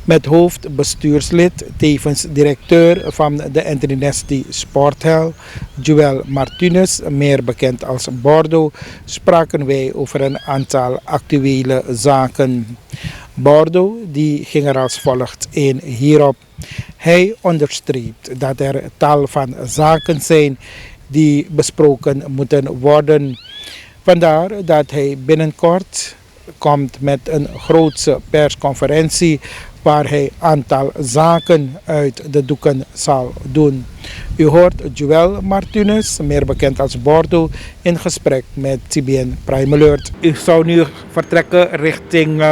Met hoofdbestuurslid, tevens directeur van de Intrinesti Sporthel, Joël Martinez, meer bekend als Bordo, spraken wij over een aantal actuele zaken. Bordo die ging er als volgt in hierop. Hij onderstreept dat er tal van zaken zijn die besproken moeten worden. Vandaar dat hij binnenkort komt met een grootse persconferentie waar hij een aantal zaken uit de doeken zal doen. U hoort Joël Martinez, meer bekend als Bordo, in gesprek met TBN Prime Alert. U zou nu vertrekken richting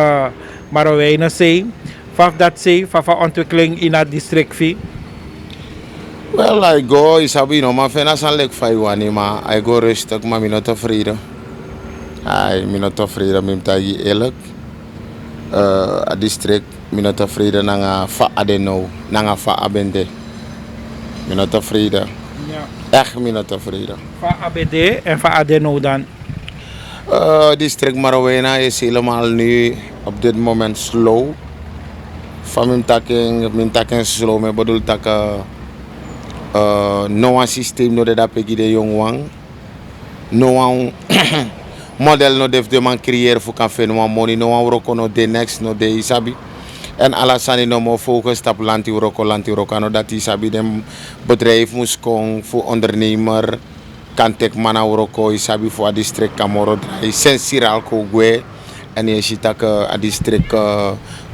Marowijnenzee. Van dat zee, van ontwikkeling in het district. Well, I go, isabi no, maar fena san lek fai wani, maar I go rustig, maar mi no tevreden. Mi no tevreden, mi mtagi elek. A district, mi no tevreden nanga fa adeno, nanga fa abende. Mi no tevreden. Ja. Echt mi no tevreden. Fa abende en fa adeno dan? District Marowijna is helemaal nu op dit moment slow. Van mijn takken slow, maar bedoel takken no een systeem no de dat pegi de jong wang. No een model no def de man creëren voor kan vinden wan money, no een roko no de next no de isabi. En alasani no mo focus op lanti roko no dat isabi dem bedrijf moest kon voor ondernemer kan tek mana roko isabi voor a district Camoro draai sensiral ko gwe en je ziet dat a district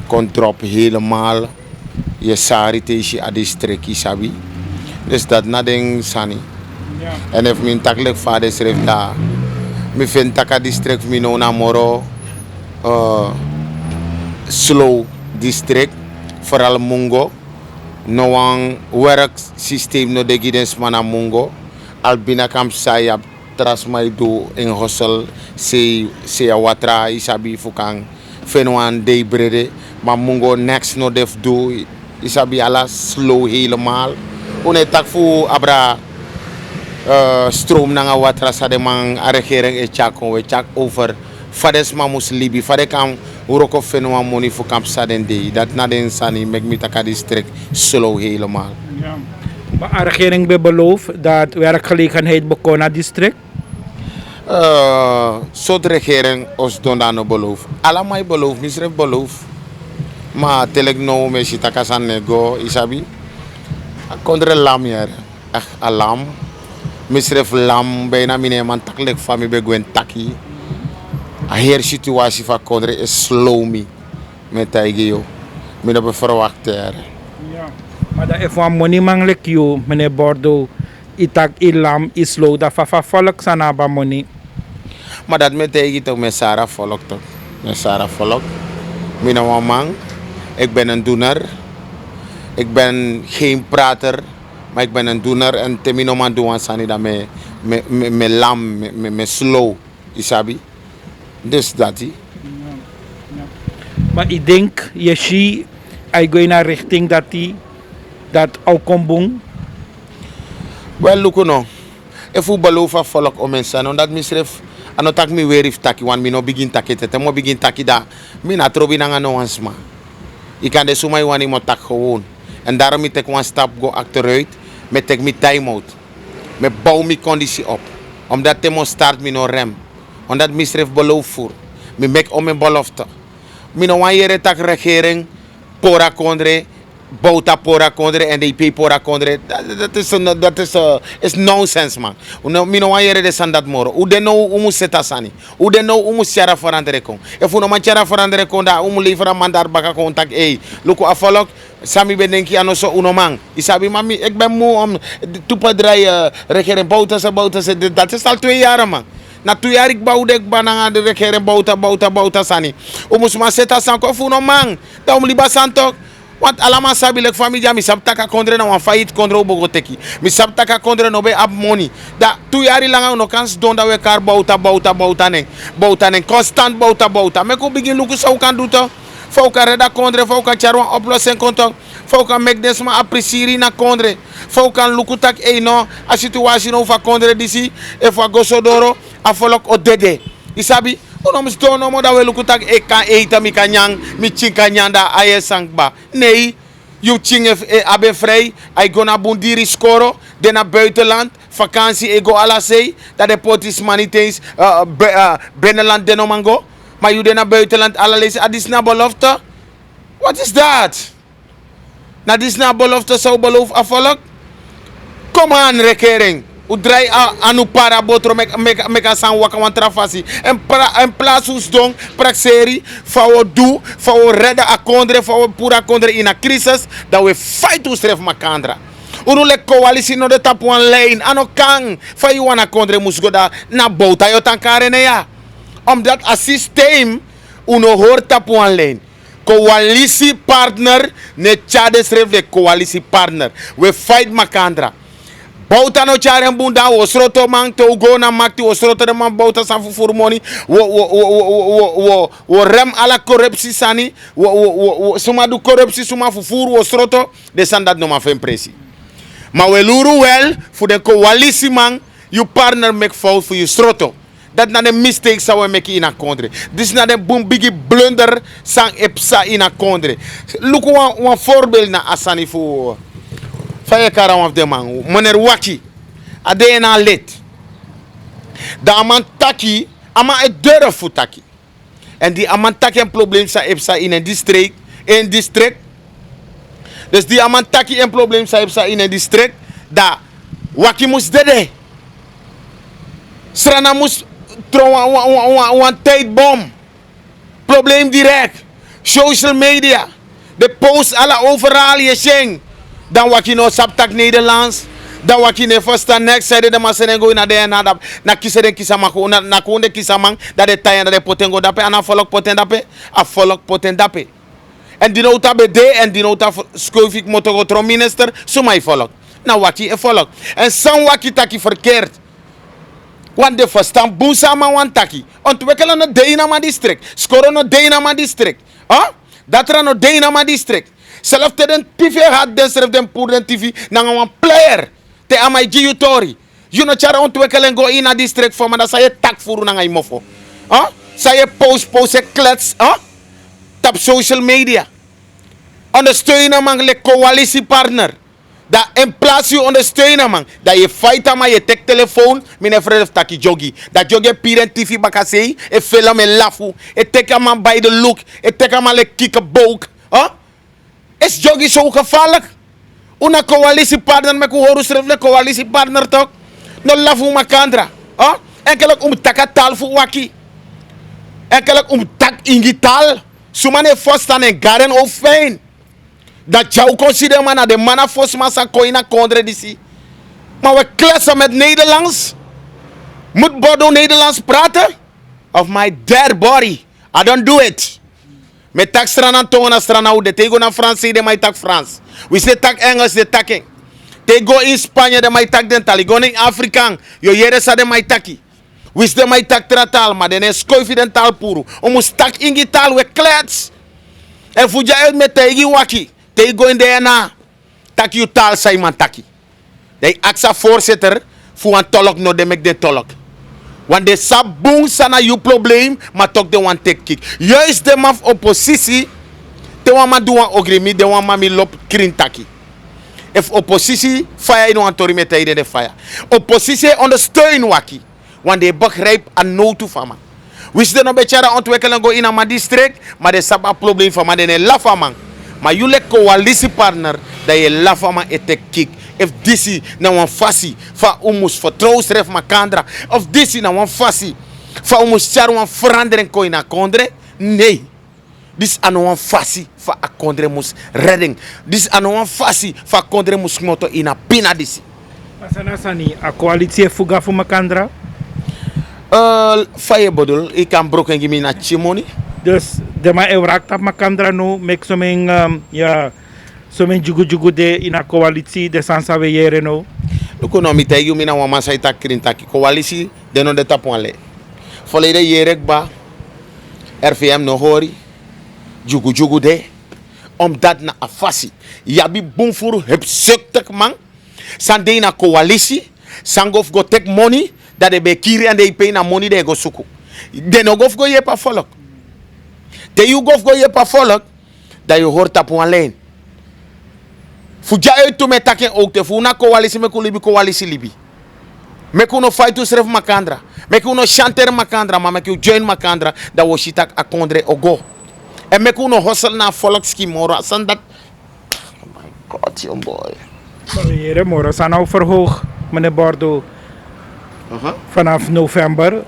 kon drop helemaal je sari te a district isabi. Dus dat nading sani. Ja. En if mijn takelijk vader schreef daar, mi vind taka district mi no na moro slow district, vooral Mungo. No een werksysteem no de gids mana Mungo. Al bina kam sayap tras mai do in hostel se watra isabi fukang fenwan day brede, maar Mungo next no def do isabi ala slow helemaal. Une tak fu abra stroom nanga watra sa de man a regering e chakon we chak over fades mamus libi fade kam uroko fenwa money fu kamp sa den day dat na den sani mek mi taka district slow helemaal. Ja. Maar de regering heeft beloofd dat werkgelegenheid bekomen naar het district? Zo'n regering ons doen dat no beloof. Allemaal beloof, misref beloof. Maar telek no me si takasan nego isabi. Kondre lam hier, echt alam. Misref lam bijna mine man taklek fami begwen taki. A her situatie van kondre is slow me met taigeo. Mina be verwachten. Maar dat is van money mangelijk you, meneer Bordo. Itak ilam islo, dat van volk sanaba money. Maar dat met tegen toch met Sarah volk toch. Met Sarah volk. Mina man, ik ben een doener. Ik ben geen prater, maar ik ben een doener. En temino man doen sani dat me lam, me slow, isabi. Dus dat hij. Maar ik denk, je ziet, hij gaat naar richting dat hij dat ook kon boem. Well, look no. If you beloof a volk om mensen, omdat misref, ano tak mi weer if taki, want mi no begin taki tete, mo begin taki da, mi na trobi nanga no ansma. Ik kan de sumai wani mo tak gewoon. En daarom ik tek one stap go achteruit, met tek mi time out. Me bouw mi conditie op. Omdat temo start mi no rem. Omdat misref beloof voor. Mi mek om mijn belofte. Mi no wan yere tak regering, pora kondre, bouta pora kondre en DP pora kondre. Dat is nonsense man. Mi no wan yere de san dat moro. U de no umu seta sani. U de no umu siara veranderen kon. If u no man siara veranderen kon da umu leveren mandar baka kontak. Hey, luku afolok. Sami ben denk je aan zo uno man. Isabi mami, ik ben moe om toepa draaien regering bouta se. Dat is al 2 jaar man. Na 2 jaar ik bouwde ik bananga de regering bouta sani. Umu suma seta san ko fu no man. Da liba san tok. Want allemaal sabi lek familia mi sab taka kondre na wan faillit kondre obogo teki. Mi sab taka kondre no be ab money. Da 2 jaar lang no kans don da we kar bouta neng. Constant bouta. Me ko begin luku so kan do to. Fauka reda kondre, fauka charwan oplossing kontok. Fauka make desma appreciëren na kondre. Fauka lukutak no a situatie no va kondre disi. E fa gosodoro a volk o dede. Isabi, Uno miston no mo da we luku tak e kan eten mi kan yang mi chin kan yang da aye sang ba. Nee, you ching abe vrij. I go naar Bundiri scoren. Dan naar buitenland. Vakantie, ik go alla say. Dat de potis maniteens binnenland den mango. Maar you den naar buitenland alla lezen. Adis na belofte. What is that? Na dis na belofte zou beloof afvallen. Come on, regering. U draai anu para botro meka san waka wan trafasi. En plaats us dong praxeri. Fawo do. Fawo redda a kondre. Fawo pura kondre in a crisis. Dat we fight us ref makandra. Unu le coalitie no de tap one lane. Ano kang. Fa you wana kondre musgo da na bouta yo tankare ne ya. Omdat a systeem. Uno hoort tap one lane. Coalitiepartner. Ne chades ref de coalitiepartner. We fight makandra. Bouta no charen bunda wo sroto man to go na makti wo sroto de man bouta san fufur money wo rem ala corruptie sani wo suma du corruptie suma fufur wo sroto de sandat no ma fen presi. Maar we luru wel voor de coalitie man you partner make fout for you sroto. Dat na de mistakes zou we make in a country. This na de boom biggie blunder sang epsa in a country. Look one voorbeeld na asani voor Faye karam of de man. Meneer Waki. Ade na lid. Da aman taki. Ama e deur voor taki. En die aman taki een probleem sa epsa in een district. In district. Dus die aman taki een probleem sa epsa in een district. Da Waki moest dede. Srana moest trouwen een tijdbom. Probleem direct. Social media. De post alle overal je zing. Dan wat je nou saptak Nederlands. Dan wat je nou vast next zijde de massen go naar de na kiezen de kiesamang na konde kiesamang dat de tayan dat de potengo dape en volk poten dape a volk poten dape. En die nota bede en die nota schofik motogotro minister sumai volk. Na wat je volk. En san wat je taki verkeerd. Want de verstaan boesama wan taki. Ontwikkelen no Dynama district. Scoren no Dynama district. Dat er no Dynama district. Zelf te den TV had desref den pour den TV nanga wan player te amai giutori. You no chara ontwikkelen go in a district voor maar dat sa je tak furu nanga imofo. Sa je post je klets. Tap social media. Ondersteunen man le coalitiepartner. Dat in plaats je ondersteunen man. Dat je fight maar je tek telefoon. Mine vriend taki jogi. Dat jogi piren TV bakasei. E film e lafu. E tek man bij de look. E tek man le kikkenbook. Is jogi zo gevaarlijk? Una coalitiepartner met horen schrijven coalitiepartner toch? No lafu makandra. Enkelijk taal voor waki. Enkelijk tak ingital. Sumane fostan en garen of fijn. Dat jou consider man de mana fos massa koina kondre disi. Maar we klassen met Nederlands. Moet Bordeaux Nederlands praten? Of my dead body. I don't do it. Met tak strana tona strana u de tego na Frans de mai tak Frans. We say tak Engels de taking. Tego in Spanje de mai tak dental. Go in Afrikaan. Yo yere sa de mai taki. We say mai tak tratal maar de skoifi dental puru. Omus tak ingi taal we klets. En fuja uit met tegi waki. Tego in de na. Tak you taal sa iman taki. De aksa voorzitter voor een tolk no de mek de tolk. Want de sabung sana you probleem, maar toch de wan take kick. Juist de maf oppositie, te wan ma doen ogremi, de wan ma mi lop krintaki. If oppositie fire in wan tori met de fire. Oppositie ondersteun waki. Want de begrijp aan no to fama. Wist de no bechara ontwikkelen go in een district, maar de saba probleem van ma de lafa man. Maar jullie coalitiepartner, dat je lafa man ete kick. If disi na wan fasi fa umus vertrouwens ref makandra. Of disi na wan fasi fa umus char wan verandering ko ina kondre. Nee. Dis ano wan fasi fa a kondre mus redding. Dis ano wan fasi fa kondre mus moto ina pina disi. Masana sani a coalitie fuga fu makandra? Faye bodol ik kan broken gimi na chimoni. Dus de ma eurak tap makandra no mek soming ja somen jugu de in a coalitie de sansa we yere no. Luko no mi tegi mina wa masai tak krintaki coalitie de no de taponle. Volede yerek ba RVM no hori jugu de omdat na afasi yabi bon furu heb sektek man sande na coalitie sangof go tek money dat de be kiri and de pay na money de go suku De no gof go je pa volk. Te you gof go je pa volk, dat je hoort op een lijn. Fuja uit to me taken ook te fu na coalitie me kulibi coalitie libi. Me kuno fight to serve makandra. Me kuno chanter makandra, maar me kuno join makandra dat we shitak akondre ogo. En me kuno hustle na volkskimora. San dat. Oh my god, young boy. Heren, morgen zijn nou verhoogd, meneer Bordeaux. Vanaf november.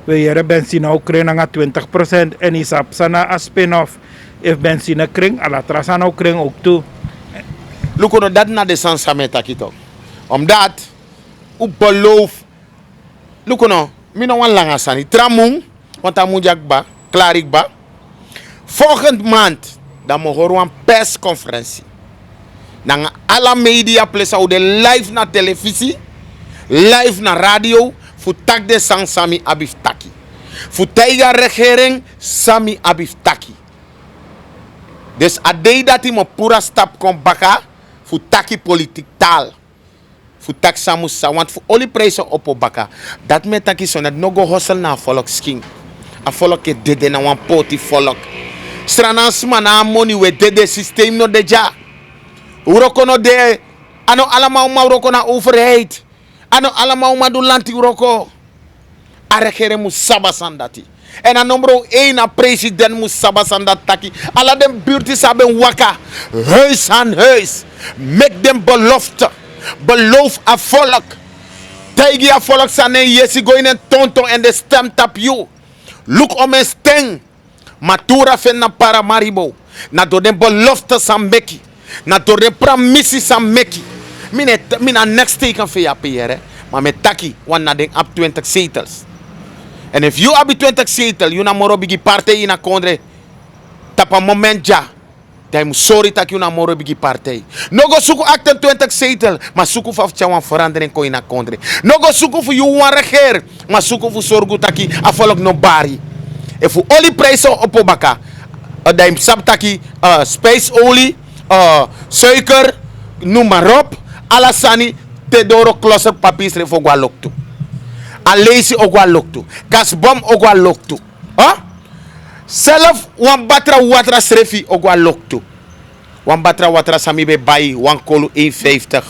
We heren benzine kring naar 20% en isap sana a spin-off. If benzine kring, alatra sana kring ook toe. Look on dat na de sans samen takito. Omdat u beloof. Look on, mi no wan langa sani. Tramung, want amujak ba, klarik ba. Volgend maand dan we horen een persconferentie. Dan alle media plaatsen de live na televisie, live na radio, voor tak de sang Sami Abif Taki. Voor teiga regering Sami Abif Taki. Dus a day dat hij me pura stap kon baka, voor taki politiek taal. Voor tak samusa, want voor olie prijzen op baka. Dat met taki zo net no go hustle na volk sking. A volk ke dede na wan poti volk. Stranas mana money we dede systeem no deja. Uroko no de, ano allemaal maar uroko na overheid. Ano allemaal maar do lanti uroko. A regering moet sabasan dati. En aan nummer 1 a president moet sabasan dat taki. Alla dem buurten hebben waka. Huis aan huis. Make them belofte. Beloof a volk. Tegen a volk sanen yesi go in een tonton en de stem tap you. Look om een steng. Matura fen na Paramaribo. Na door de belofte san meki. Na door de promisie san meki. Mina next teken voor je PR. Maar met taki, want na den up 20 zetels. En if you have 20 zetels, you na moro bigi partij in a kondre. Tapa moment ja. Dat je sorry dat je na moro bigi partij. No go suku 28 zetels, maar suku voor een verandering ko in a kondre. No go suku voor you wan regeer, maar suku voor zorgu taki a volk no bari. En voor olie prijzen op obaka. Dat je sap taki spaceolie, suiker, noem maar op. Alasani te doro klosser papier voor gualoktu. Alesi ogwaloktu. Gasbom ogwaloktu. Zelf wan batra watra srefi ogwaloktu. Wan batra watra sami be bayi wan kolu 1,50.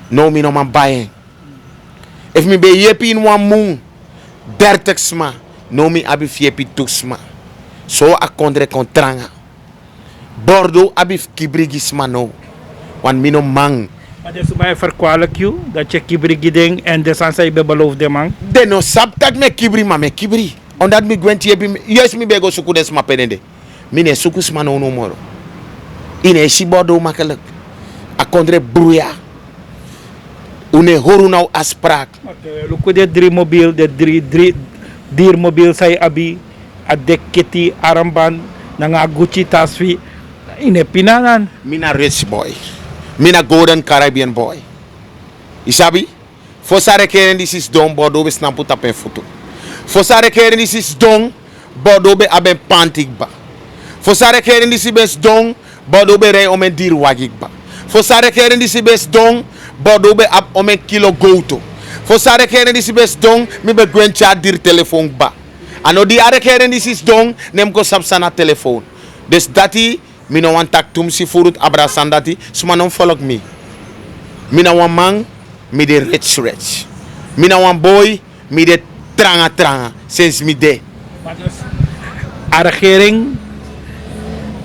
No mi no man bayi. If mi be yepi in wan moon 30 sma. No mi abi fiepi tuksma. So a kondre kontranga. Bordeaux abi kibrigisma no. Wan mi no mang. Maar dat is mij verkwalijk je, dat je kibri giding en de sansa je beloofde man. De no sap dat me kibri ma me kibri. Omdat me gwenti ebi, yes mi bego suku des ma penende. Mine suku sma no moro. Ine si Bordeaux makkelijk. A kondre broeia. Une horu nou afspraak. Look de drie mobiel, de drie diermobiel say abi, a dek kitty, armband, nanga Gucci tasvi. Ine pinanan. Mina rich boy. Mina golden Caribbean boy. Isabi? Fosare keren this is don Bordeaux be snaput up en foto. Fosare keren this is don Bordeaux be aben pantik ba. Fosare keren this is don Bordeaux be rei omen dir wagik ba. Fosare keren this is don Bordeaux be ap omen kilo goto. Fosare keren this is don mi be gwencha dir telefoon ba. Ano di are keren this is don nem ko sapsana telefoon. Dus dati mi no wan tak tum si furut abrasan dati suma non follow me. Mi na wan man mi de rich. Mi na wan boy mi de tranga sinds mi de. A regering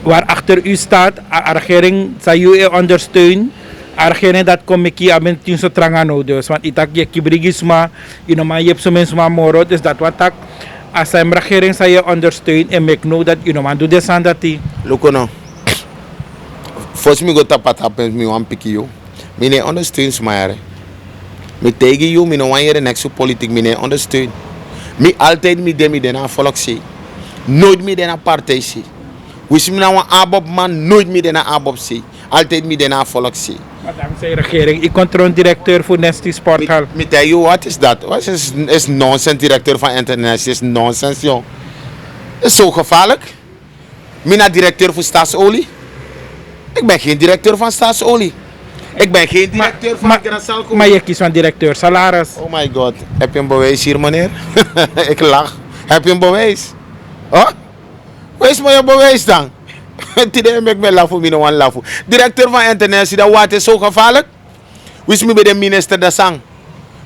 waar achter u staat, a regering zou u ondersteunen. A regering dat kom ik hier aan tien zo tranga no dus. Want itak je kibrigisma, inoma je hebt zo mensen maar moro, dus dat wat tak. Als een regering zou je ondersteunen en make know dat inoma doet de sandati. Look no. First me go tapat happens me wan piki you. Me ne ondersteun smaare. Me tegen you, me no wan jere next to politiek, me ne ondersteun. Me altijd me de na volk zie. Nooit me de na partij zie. Wist me na wan abob man, nooit me de na abob zie. Altijd me de na volk zie. Maar dankzij regering, ik controle directeur voor Nesty Sporthal. Me tell you what is that? What is nonsense directeur van internet? Is nonsense joh. Is zo gevaarlijk. Me na directeur voor Staatsolie. Ik ben geen directeur van Staatsolie. Ik ben geen directeur van Grasalco. Maar je kiest van directeur salaris. Oh my god. Heb je een bewijs hier, meneer? Ik lach. Heb je een bewijs? Huh? Wees maar je bewijs dan. Today make me laugh, me no one laugh. Directeur van internet, dat wat is zo gevaarlijk? Wist me bij de minister dat sang.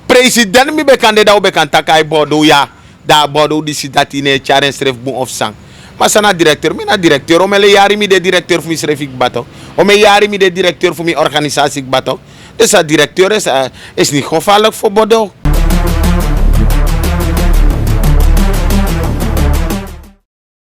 President me bekende dat bekend takai bodo ja. Da bodo die zit dat in een charen schrijf boom of sang. Maar sana directeur, me na directeur. Om ele jari mi de directeur voor mi schrijf ik bato. Om ele jari mi de directeur voor mi organisatie ik bato. Dus dat directeur is niet gevaarlijk voor bodo.